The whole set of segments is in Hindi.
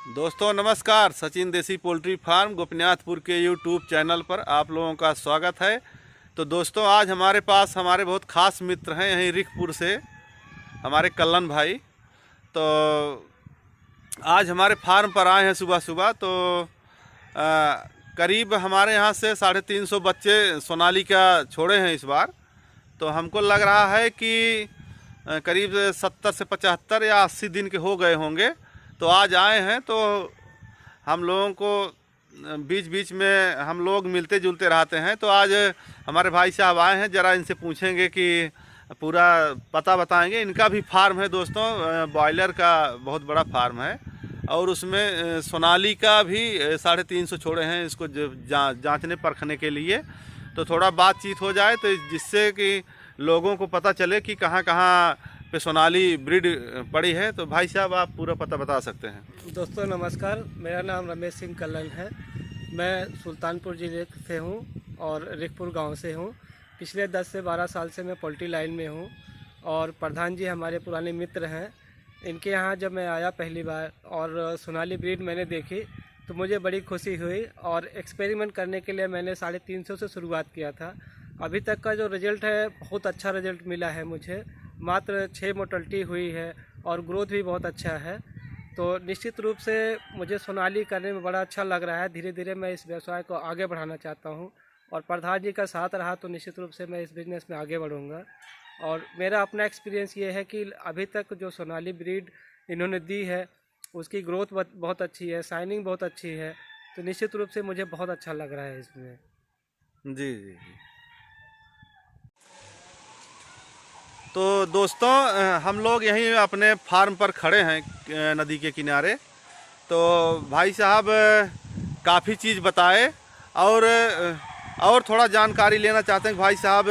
दोस्तों नमस्कार। सचिन देसी पोल्ट्री फार्म गोपीनाथपुर के यूट्यूब चैनल पर आप लोगों का स्वागत है। तो दोस्तों आज हमारे पास हमारे बहुत ख़ास मित्र हैं यहीं रिखपुर से, हमारे कल्लन भाई। तो आज हमारे फार्म पर आए हैं सुबह सुबह। तो करीब हमारे यहाँ से 350 बच्चे सोनाली का छोड़े हैं इस बार। तो हमको लग रहा है कि करीब 70 से 75 या 80 दिन के हो गए होंगे। तो आज आए हैं तो हम लोगों को बीच बीच में हम लोग मिलते जुलते रहते हैं। तो आज हमारे भाई साहब आए हैं, ज़रा इनसे पूछेंगे कि पूरा पता बताएंगे। इनका भी फार्म है दोस्तों, बॉयलर का बहुत बड़ा फार्म है और उसमें सोनाली का भी 350 छोड़े हैं इसको जांचने परखने के लिए। तो थोड़ा बातचीत हो जाए तो जिससे कि लोगों को पता चले कि कहाँ कहाँ पे सोनाली ब्रीड पड़ी है। तो भाई साहब आप पूरा पता बता सकते हैं। दोस्तों नमस्कार, मेरा नाम रमेश सिंह कल्लन है। मैं सुल्तानपुर ज़िले से हूँ और रिखपुर गांव से हूँ। पिछले 10 से 12 साल से मैं पोल्ट्री लाइन में हूँ और प्रधान जी हमारे पुराने मित्र हैं। इनके यहाँ जब मैं आया पहली बार और सोनाली ब्रीड मैंने देखी तो मुझे बड़ी खुशी हुई और एक्सपेरिमेंट करने के लिए मैंने 350 से शुरुआत किया था। अभी तक का जो रिज़ल्ट है बहुत अच्छा रिज़ल्ट मिला है मुझे। मात्र 6 मोर्टलिटी हुई है और ग्रोथ भी बहुत अच्छा है। तो निश्चित रूप से मुझे सोनाली करने में बड़ा अच्छा लग रहा है। धीरे धीरे मैं इस व्यवसाय को आगे बढ़ाना चाहता हूं और प्रधान जी का साथ रहा तो निश्चित रूप से मैं इस बिज़नेस में आगे बढ़ूंगा। और मेरा अपना एक्सपीरियंस ये है कि अभी तक जो सोनाली ब्रीड इन्होंने दी है उसकी ग्रोथ बहुत अच्छी है, शाइनिंग बहुत अच्छी है। तो निश्चित रूप से मुझे बहुत अच्छा लग रहा है इसमें। जी जी जी। तो दोस्तों हम लोग यहीं अपने फार्म पर खड़े हैं नदी के किनारे। तो भाई साहब काफ़ी चीज़ बताए और थोड़ा जानकारी लेना चाहते हैं। भाई साहब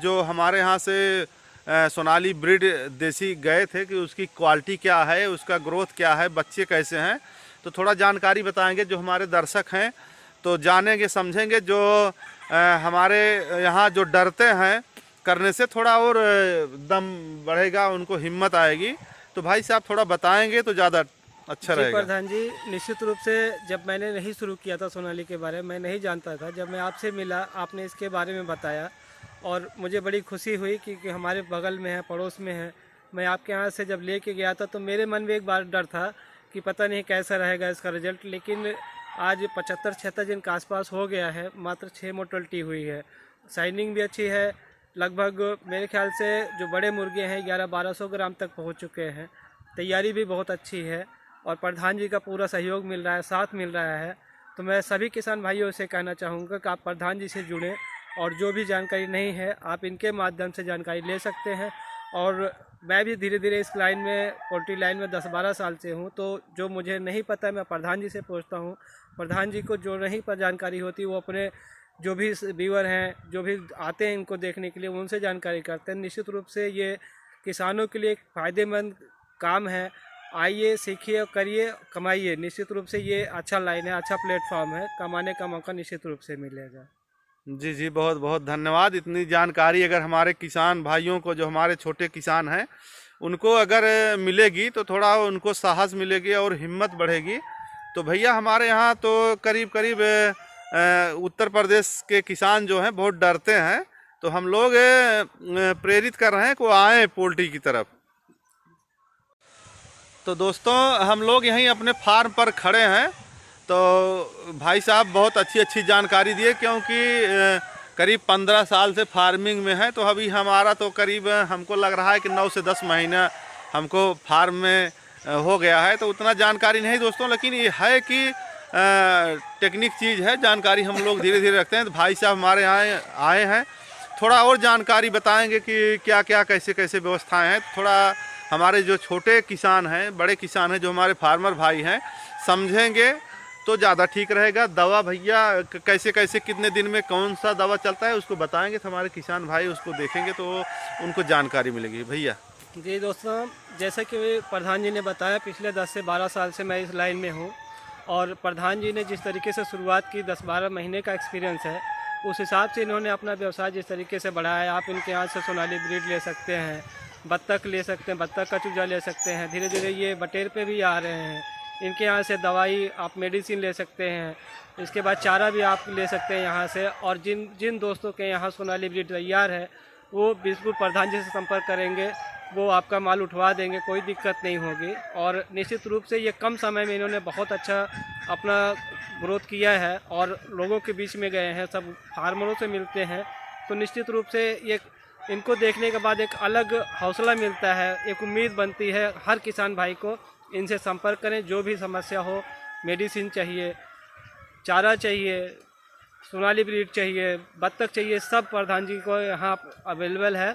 जो हमारे यहाँ से सोनाली ब्रीड देसी गए थे कि उसकी क्वालिटी क्या है, उसका ग्रोथ क्या है, बच्चे कैसे हैं। तो थोड़ा जानकारी बताएंगे जो हमारे दर्शक हैं तो जानेंगे समझेंगे। जो हमारे यहाँ जो डरते हैं करने से थोड़ा और दम बढ़ेगा, उनको हिम्मत आएगी। तो भाई साहब थोड़ा बताएंगे तो ज़्यादा अच्छा रहेगा। प्रधान जी निश्चित रूप से जब मैंने नहीं शुरू किया था सोनाली के बारे में, मैं नहीं जानता था। जब मैं आपसे मिला आपने इसके बारे में बताया और मुझे बड़ी खुशी हुई कि हमारे बगल में है, पड़ोस में है। मैं आपके यहाँ से जब लेके गया था तो मेरे मन में एक बार डर था कि पता नहीं कैसा रहेगा इसका रिजल्ट। लेकिन आज 75-76 दिन के आसपास हो गया है, मात्र 6 मोर्टलिटी हुई है, शाइनिंग भी अच्छी है। लगभग मेरे ख्याल से जो बड़े मुर्गे हैं 1100-1200 ग्राम तक पहुंच चुके हैं। तैयारी भी बहुत अच्छी है और प्रधान जी का पूरा सहयोग मिल रहा है, साथ मिल रहा है। तो मैं सभी किसान भाइयों से कहना चाहूँगा कि आप प्रधान जी से जुड़ें और जो भी जानकारी नहीं है आप इनके माध्यम से जानकारी ले सकते हैं। और मैं भी धीरे धीरे इस लाइन में, पोल्ट्री लाइन में 10-12 साल से हूँ। तो जो मुझे नहीं पता है मैं प्रधान जी से पूछता हूँ। प्रधान जी को जो नहीं पर जानकारी होती वो अपने जो भी व्यूअर हैं, जो भी आते हैं इनको देखने के लिए, उनसे जानकारी करते हैं। निश्चित रूप से ये किसानों के लिए एक फ़ायदेमंद काम है। आइए, सीखिए और करिए, कमाइए। निश्चित रूप से ये अच्छा लाइन है, अच्छा प्लेटफॉर्म है, कमाने का मौका निश्चित रूप से मिलेगा। जी जी, बहुत बहुत धन्यवाद। इतनी जानकारी अगर हमारे किसान भाइयों को, जो हमारे छोटे किसान हैं, उनको अगर मिलेगी तो थोड़ा उनको साहस मिलेगी और हिम्मत बढ़ेगी। तो भैया हमारे यहाँ तो करीब करीब उत्तर प्रदेश के किसान जो हैं बहुत डरते हैं। तो हम लोग प्रेरित कर रहे हैं कि वो आए पोल्ट्री की तरफ। तो दोस्तों हम लोग यहीं अपने फार्म पर खड़े हैं। तो भाई साहब बहुत अच्छी अच्छी जानकारी दिए, क्योंकि करीब 15 साल से फार्मिंग में है। तो अभी हमारा तो करीब हमको लग रहा है कि 9 से 10 महीना हमको फार्म में हो गया है। तो उतना जानकारी नहीं दोस्तों, लेकिन ये है कि टेक्निक चीज़ है, जानकारी हम लोग धीरे धीरे रखते हैं। तो भाई साहब हमारे यहाँ आए हैं, थोड़ा और जानकारी बताएंगे कि क्या क्या कैसे कैसे व्यवस्थाएं हैं। थोड़ा हमारे जो छोटे किसान हैं, बड़े किसान हैं, जो हमारे फार्मर भाई हैं, समझेंगे तो ज़्यादा ठीक रहेगा। दवा भैया कैसे कैसे कितने दिन में कौन सा दवा चलता है उसको बताएंगे तो हमारे किसान भाई उसको देखेंगे तो उनको जानकारी मिलेगी। भैया जी दोस्तों, जैसा कि प्रधान जी ने बताया, पिछले 10 से 12 साल से मैं इस लाइन में हूँ और प्रधान जी ने जिस तरीके से शुरुआत की, 10-12 महीने का एक्सपीरियंस है, उस हिसाब से इन्होंने अपना व्यवसाय जिस तरीके से बढ़ाया है। आप इनके यहाँ से सोनाली ब्रीड ले सकते हैं, बत्तख ले सकते हैं, बत्तख का चूजा ले सकते हैं। धीरे धीरे ये बटेर पे भी आ रहे हैं। इनके यहाँ से दवाई आप मेडिसिन ले सकते हैं। इसके बाद चारा भी आप ले सकते हैं यहाँ से। और जिन जिन दोस्तों के यहाँ सोनाली ब्रीड तैयार है वो बिल्कुल प्रधान जी से संपर्क करेंगे, वो आपका माल उठवा देंगे, कोई दिक्कत नहीं होगी। और निश्चित रूप से ये कम समय में इन्होंने बहुत अच्छा अपना ग्रोथ किया है और लोगों के बीच में गए हैं, सब फार्मरों से मिलते हैं। तो निश्चित रूप से ये इनको देखने के बाद एक अलग हौसला मिलता है, एक उम्मीद बनती है हर किसान भाई को। इनसे संपर्क करें, जो भी समस्या हो, मेडिसिन चाहिए, चारा चाहिए, सोनाली ब्रीड चाहिए, बत्तख चाहिए, सब प्रधान जी को यहाँ अवेलेबल है।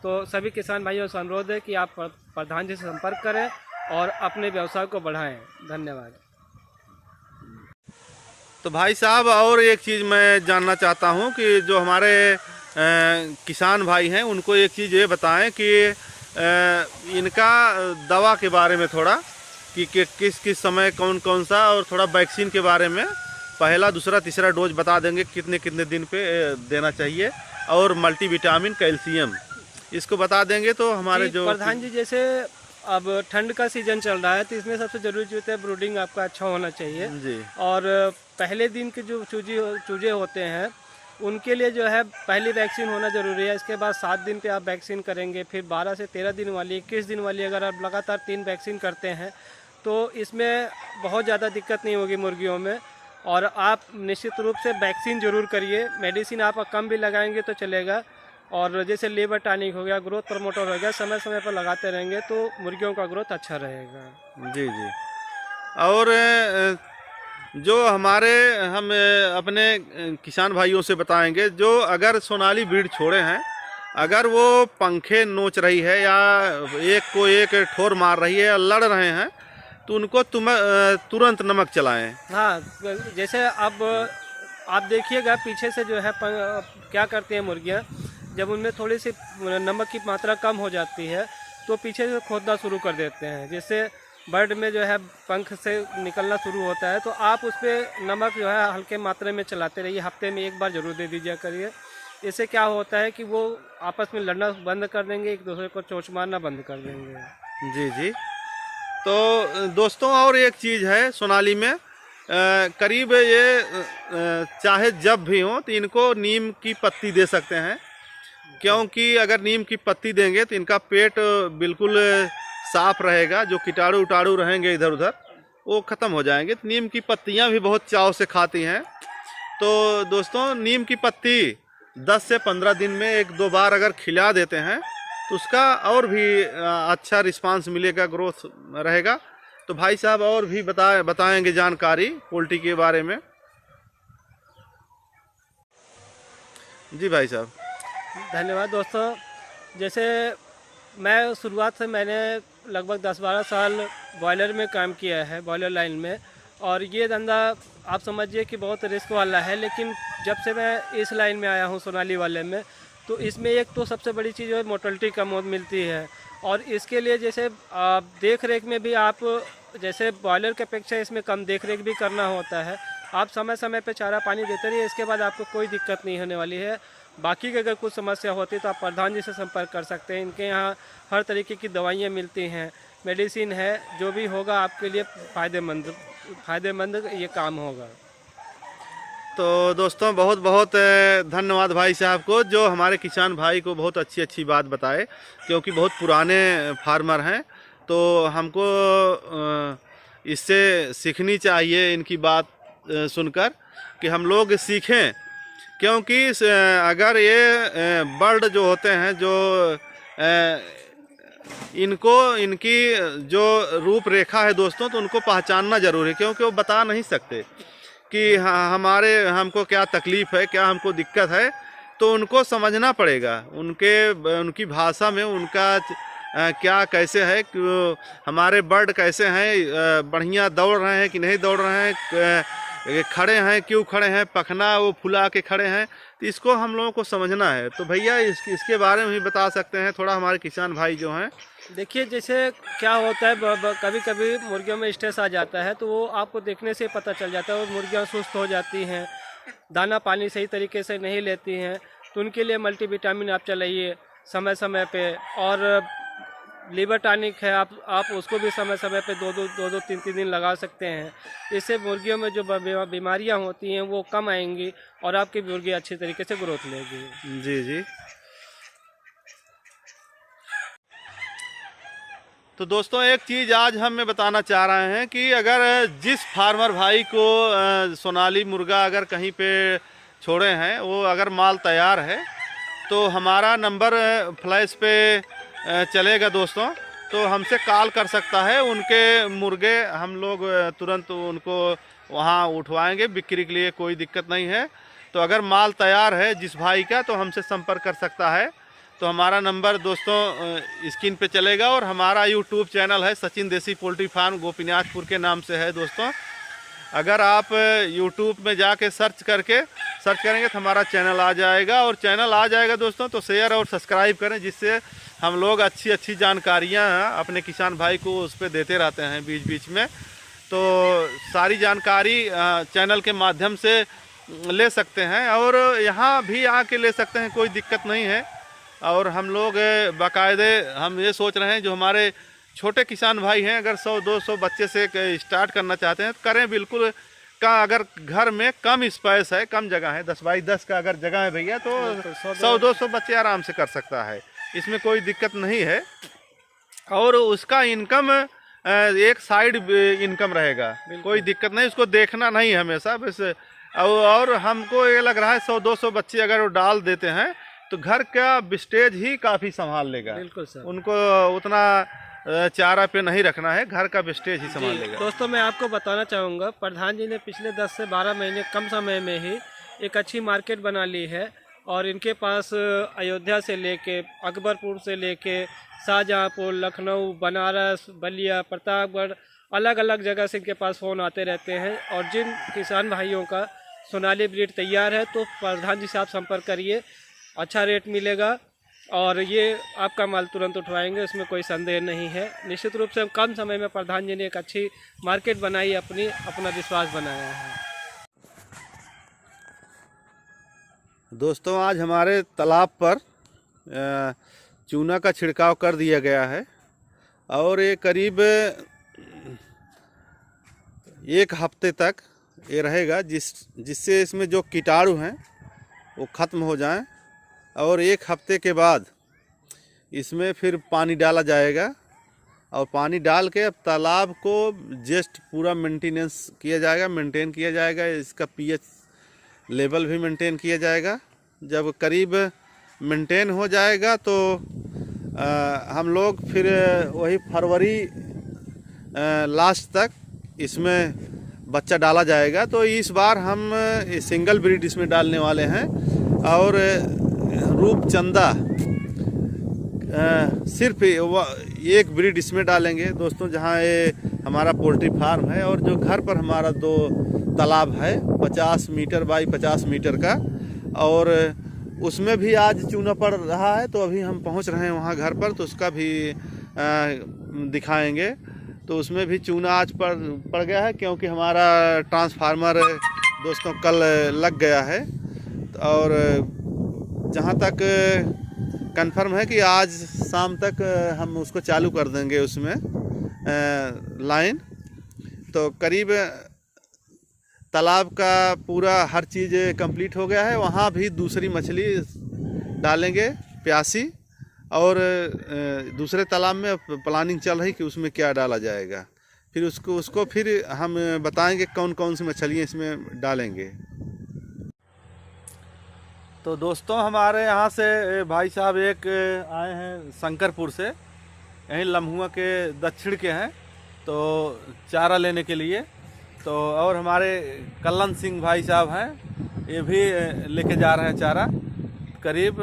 तो सभी किसान भाइयों से अनुरोध है कि आप प्रधान जी से संपर्क करें और अपने व्यवसाय को बढ़ाएं। धन्यवाद। तो भाई साहब, और एक चीज़ मैं जानना चाहता हूँ कि जो हमारे किसान भाई हैं उनको एक चीज़ ये बताएं कि इनका दवा के बारे में थोड़ा कि किस किस समय कौन कौन सा, और थोड़ा वैक्सीन के बारे में पहला दूसरा तीसरा डोज बता देंगे कितने कितने दिन पे देना चाहिए, और मल्टीविटामिन कैल्शियम इसको बता देंगे तो हमारे जो प्रधान जी, जैसे अब ठंड का सीजन चल रहा है तो इसमें सबसे जरूरी चीज़ है ब्रूडिंग आपका अच्छा होना चाहिए जी। और पहले दिन के जो चूजे होते हैं उनके लिए जो है पहली वैक्सीन होना ज़रूरी है। इसके बाद 7 दिन पे आप वैक्सीन करेंगे, फिर 12 से 13 दिन वाली, 21 दिन वाली, अगर आप लगातार 3 वैक्सीन करते हैं तो इसमें बहुत ज़्यादा दिक्कत नहीं होगी मुर्गियों में। और आप निश्चित रूप से वैक्सीन ज़रूर करिए। मेडिसिन आप कम भी लगाएंगे तो चलेगा, और जैसे लेबर टॉनिक हो गया, ग्रोथ प्रमोटर हो गया, समय समय पर लगाते रहेंगे तो मुर्गियों का ग्रोथ अच्छा रहेगा। जी जी। और जो हमारे हम अपने किसान भाइयों से बताएंगे, जो अगर सोनाली ब्रीड छोड़े हैं, अगर वो पंखे नोच रही है या एक को एक ठोर मार रही है या लड़ रहे हैं तो उनको तुरंत नमक चलाएं। हाँ, जैसे अब आप देखिएगा पीछे से जो है क्या करती हैं मुर्गियाँ, जब उनमें थोड़ी सी नमक की मात्रा कम हो जाती है तो पीछे से खोदना शुरू कर देते हैं, जिससे बर्ड में जो है पंख से निकलना शुरू होता है। तो आप उस पर नमक जो है हल्के मात्रा में चलाते रहिए, हफ्ते में एक बार ज़रूर दे दीजिए करिए। इससे क्या होता है कि वो आपस में लड़ना बंद कर देंगे, एक दूसरे को चोंच मारना बंद कर देंगे। जी जी। तो दोस्तों, और एक चीज़ है सोनाली में, करीब ये चाहे जब भी हो तो इनको नीम की पत्ती दे सकते हैं, क्योंकि अगर नीम की पत्ती देंगे तो इनका पेट बिल्कुल साफ रहेगा, जो कीटाणु उटाणु रहेंगे इधर उधर वो ख़त्म हो जाएंगे। तो नीम की पत्तियां भी बहुत चाव से खाती हैं। तो दोस्तों, नीम की पत्ती 10 से 15 दिन में 1-2 बार अगर खिला देते हैं तो उसका और भी अच्छा रिस्पांस मिलेगा, ग्रोथ रहेगा। तो भाई साहब और भी बताएंगे जानकारी पोल्ट्री के बारे में। जी भाई साहब। धन्यवाद दोस्तों। जैसे मैं शुरुआत से मैंने लगभग 10-12 साल बॉयलर में काम किया है, बॉयलर लाइन में, और ये धंधा आप समझिए कि बहुत रिस्क वाला है। लेकिन जब से मैं इस लाइन में आया हूँ सोनाली वाले में, तो इसमें एक तो सबसे बड़ी चीज़ है मोर्टेलिटी कम मिलती है, और इसके लिए जैसे देख रेख में भी आप जैसे बॉयलर की अपेक्षा इसमें कम देख रेख भी करना होता है। आप समय समय पे चारा पानी देते रहिए, इसके बाद आपको कोई दिक्कत नहीं होने वाली है। बाकी की अगर कुछ समस्या होती है तो आप प्रधान जी से संपर्क कर सकते हैं। इनके यहाँ हर तरीके की दवाइयाँ मिलती हैं, मेडिसिन है, जो भी होगा आपके लिए फ़ायदेमंद ये काम होगा। तो दोस्तों, बहुत बहुत धन्यवाद भाई साहब को, जो हमारे किसान भाई को बहुत अच्छी अच्छी बात बताए, क्योंकि बहुत पुराने फार्मर हैं। तो हमको इससे सीखनी चाहिए, इनकी बात सुनकर कि हम लोग सीखें, क्योंकि अगर ये बर्ड जो होते हैं, जो इनकी जो रूपरेखा है दोस्तों, तो उनको पहचानना ज़रूरी है, क्योंकि वो बता नहीं सकते कि हमको क्या तकलीफ़ है, क्या हमको दिक्कत है। तो उनको समझना पड़ेगा, उनकी भाषा में उनका क्या कैसे है, कि हमारे बर्ड कैसे हैं, बढ़िया दौड़ रहे हैं कि नहीं दौड़ रहे हैं, खड़े हैं क्यों खड़े हैं, पखना वो फुला के खड़े हैं, तो इसको हम लोगों को समझना है। तो भैया इसके बारे में भी बता सकते हैं थोड़ा, हमारे किसान भाई जो हैं। देखिए, जैसे क्या होता है कभी कभी मुर्गियों में स्ट्रेस आ जाता है, तो वो आपको देखने से पता चल जाता है। और मुर्गियाँ सुस्त हो जाती हैं, दाना पानी सही तरीके से नहीं लेती हैं, तो उनके लिए मल्टीविटामिन आप चलाइए समय समय पे। और लीवर टॉनिक है, आप उसको भी समय समय पे दो 3 दिन लगा सकते हैं। इससे मुर्गियों में जो बीमारियां होती हैं वो कम आएंगी और आपकी मुर्गी अच्छी तरीके से ग्रोथ लेगी। जी जी। तो दोस्तों एक चीज़ आज हम बताना चाह रहे हैं कि अगर जिस फार्मर भाई को सोनाली मुर्गा अगर कहीं पे छोड़े हैं, वो अगर माल तैयार है तो हमारा नंबर फ्लैश पे चलेगा दोस्तों, तो हमसे कॉल कर सकता है। उनके मुर्गे हम लोग तुरंत उनको वहाँ उठवाएंगे, बिक्री के लिए कोई दिक्कत नहीं है। तो अगर माल तैयार है जिस भाई का तो हमसे संपर्क कर सकता है। तो हमारा नंबर दोस्तों स्क्रीन पे चलेगा और हमारा यूट्यूब चैनल है सचिन देसी पोल्ट्री फार्म गोपीनाथपुर के नाम से है दोस्तों। अगर आप यूट्यूब में जाके सर्च करेंगे तो हमारा चैनल आ जाएगा, और चैनल आ जाएगा दोस्तों तो शेयर और सब्सक्राइब करें, जिससे हम लोग अच्छी जानकारियाँ अपने किसान भाई को उस पर देते रहते हैं बीच बीच में। तो सारी जानकारी चैनल के माध्यम से ले सकते हैं और यहाँ भी आके ले सकते हैं, कोई दिक्कत नहीं है। और हम लोग बाकायदे हम ये सोच रहे हैं जो हमारे छोटे किसान भाई हैं, अगर 100-200 बच्चे से स्टार्ट करना चाहते हैं तो करें बिल्कुल। अगर घर में कम स्पेस है, कम जगह है, 10x10 का अगर जगह है भैया, तो 100-200 बच्चे आराम से कर सकता है, इसमें कोई दिक्कत नहीं है। और उसका इनकम एक साइड इनकम रहेगा, कोई दिक्कत नहीं, उसको देखना नहीं हमेशा बस। और हमको ये लग रहा है 100-200 बच्चे अगर वो डाल देते हैं तो घर का विस्टेज ही काफ़ी संभाल लेगा। बिल्कुल सर। उनको उतना चारा पे नहीं रखना है, घर का विस्टेज ही संभाल लेगा। दोस्तों मैं आपको बताना चाहूँगा, प्रधान जी ने पिछले 10 से 12 महीने कम समय में ही एक अच्छी मार्केट बना ली है। और इनके पास अयोध्या से लेके, अकबरपुर से लेके, शाहजहाँपुर, लखनऊ, बनारस, बलिया, प्रतापगढ़, अलग अलग जगह से इनके पास फ़ोन आते रहते हैं। और जिन किसान भाइयों का सोनाली ब्रीड तैयार है तो प्रधान जी से आप संपर्क करिए, अच्छा रेट मिलेगा और ये आपका माल तुरंत उठवाएंगे, इसमें कोई संदेह नहीं है। निश्चित रूप से कम समय में प्रधान जी ने एक अच्छी मार्केट बनाई, अपना विश्वास बनाया है। दोस्तों आज हमारे तालाब पर चूना का छिड़काव कर दिया गया है और ये करीब 1 हफ्ते तक ये रहेगा, जिससे इसमें जो कीटाणु हैं वो ख़त्म हो जाएं। और 1 हफ्ते के बाद इसमें फिर पानी डाला जाएगा और पानी डाल के अब तालाब को जस्ट पूरा मेंटेन किया जाएगा। इसका पीएच लेवल भी मेंटेन किया जाएगा। जब करीब मेंटेन हो जाएगा तो हम लोग फिर वही फरवरी लास्ट तक इसमें बच्चा डाला जाएगा। तो इस बार हम सिंगल ब्रीड इसमें डालने वाले हैं और रूपचंदा सिर्फ एक ब्रीड इसमें डालेंगे दोस्तों, जहां ये हमारा पोल्ट्री फार्म है और जो घर पर हमारा 2 तालाब है 50 मीटर बाई 50 मीटर का, और उसमें भी आज चूना पड़ रहा है। तो अभी हम पहुंच रहे हैं वहां घर पर, तो उसका भी दिखाएंगे। तो उसमें भी चूना आज पड़ गया है, क्योंकि हमारा ट्रांसफार्मर दोस्तों कल लग गया है। और जहाँ तक कंफर्म है कि आज शाम तक हम उसको चालू कर देंगे उसमें लाइन। तो करीब तालाब का पूरा हर चीज़ कंप्लीट हो गया है। वहाँ भी दूसरी मछली डालेंगे प्यासी, और दूसरे तालाब में प्लानिंग चल रही कि उसमें क्या डाला जाएगा। फिर उसको फिर हम बताएंगे कौन कौन सी मछलियाँ इसमें डालेंगे। तो दोस्तों हमारे यहाँ से भाई साहब एक आए हैं शंकरपुर से, यहीं लम्हुआ के दक्षिण के हैं, तो चारा लेने के लिए। तो और हमारे कल्लन सिंह भाई साहब हैं, ये भी लेके जा रहे हैं चारा। करीब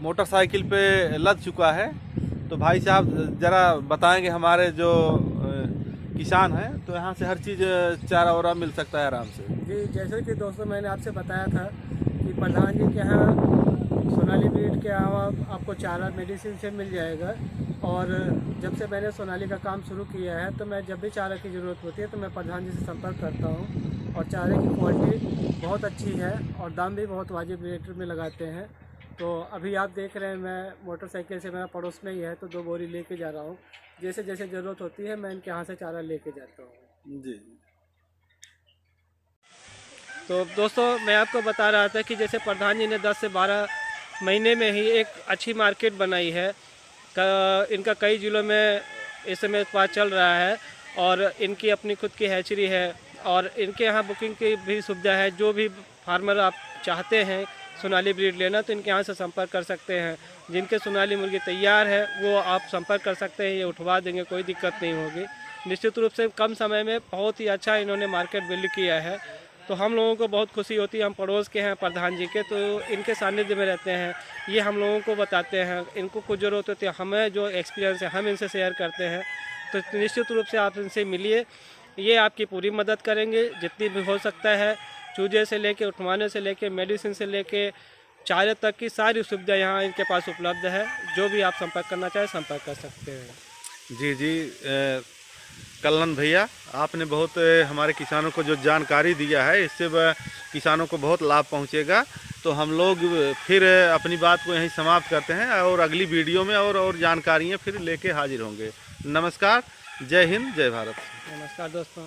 मोटरसाइकिल पे लद चुका है। तो भाई साहब ज़रा बताएंगे, हमारे जो किसान हैं तो यहाँ से हर चीज़ चारा वारा मिल सकता है आराम से। जी, जैसे कि दोस्तों मैंने आपसे बताया था कि प्रधान जी के यहाँ सोनाली ब्रीड के अलावा आपको चारा मेडिसिन से मिल जाएगा। और जब से मैंने सोनाली का काम शुरू किया है तो मैं जब भी चारा की ज़रूरत होती है तो मैं प्रधान जी से संपर्क करता हूँ। और चारे की क्वालिटी बहुत अच्छी है और दाम भी बहुत वाजिब रेट में लगाते हैं। तो अभी आप देख रहे हैं मैं मोटरसाइकिल से, मेरा पड़ोस में ही है, तो 2 बोरी लेके जा रहा हूँ। जैसे जैसे ज़रूरत होती है मैं इनके यहाँ से चारा लेके जाता हूँ। जी। तो दोस्तों मैं आपको बता रहा था कि जैसे प्रधान जी ने 10 से 12 महीने में ही एक अच्छी मार्केट बनाई है। इनका कई जिलों में इस समय उत्पाद चल रहा है और इनकी अपनी खुद की हैचरी है और इनके यहाँ बुकिंग की भी सुविधा है। जो भी फार्मर आप चाहते हैं सोनाली ब्रीड लेना तो इनके यहाँ से संपर्क कर सकते हैं। जिनके सोनाली मुर्गी तैयार है वो आप संपर्क कर सकते हैं, ये उठवा देंगे, कोई दिक्कत नहीं होगी। निश्चित रूप से कम समय में बहुत ही अच्छा इन्होंने मार्केट बिल्ड किया है, तो हम लोगों को बहुत खुशी होती है। हम पड़ोस के हैं प्रधान जी के, तो इनके सानिध्य में रहते हैं, ये हम लोगों को बताते हैं। इनको कुछ ज़रूरत होती है, हमें जो एक्सपीरियंस है हम इनसे शेयर करते हैं। तो निश्चित रूप से आप इनसे मिलिए, ये आपकी पूरी मदद करेंगे जितनी भी हो सकता है। चूजे से लेके उठवाने से लेके मेडिसिन से लेके चारे तक की सारी सुविधा यहाँ इनके पास उपलब्ध है। जो भी आप संपर्क करना चाहें संपर्क कर सकते हैं। जी जी, कल्याण भैया आपने बहुत हमारे किसानों को जो जानकारी दिया है इससे किसानों को बहुत लाभ पहुंचेगा। तो हम लोग फिर अपनी बात को यहीं समाप्त करते हैं और अगली वीडियो में और जानकारियाँ फिर लेके हाजिर होंगे। नमस्कार, जय हिंद, जय भारत। नमस्कार दोस्तों।